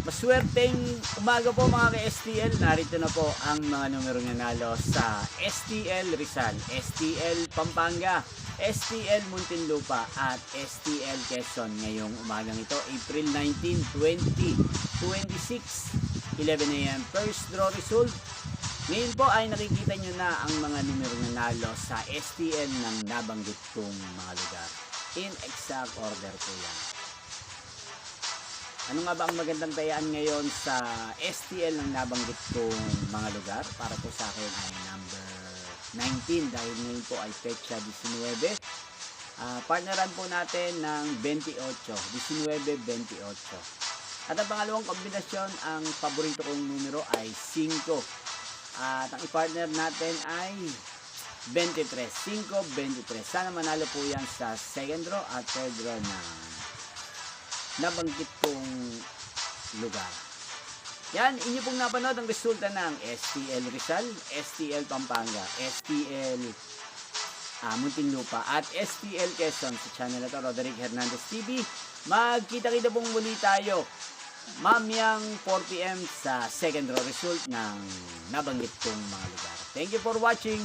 Maswerteng umaga po mga ka-STL. Narito na po ang mga numerong nanalo sa STL Rizal, STL Pampanga, STL Muntinlupa at STL Quezon ngayong umagang ito, April 19, 2026, 11 AM. First draw result. Ngayon po ay nakikita nyo na ang mga numerong nanalo sa STL ng nabanggit kong mga lugar. In exact order po yan. Ano nga ba ang magandang tayaan ngayon sa STL ng nabanggit kong mga lugar? Para po sa akin ay number 19 dahil ngayon po ay petsa 19. Partneran po natin ng 28, 19-28. At ang pangalawang kombinasyon, ang paborito kong numero ay 5. At ang i-partner natin ay 23, 5-23. Sana manalo po yan sa second draw at third draw na nabanggit kong lugar. Yan, inyo pong napanood ang resulta ng STL Rizal, STL Pampanga, STL Muntinlupa at STL Quezon sa channel na to, Roderick Hernandez TV. Magkita-kita pong muli tayo mamiyang 4 PM sa second draw result ng nabanggit kong mga lugar. Thank you for watching.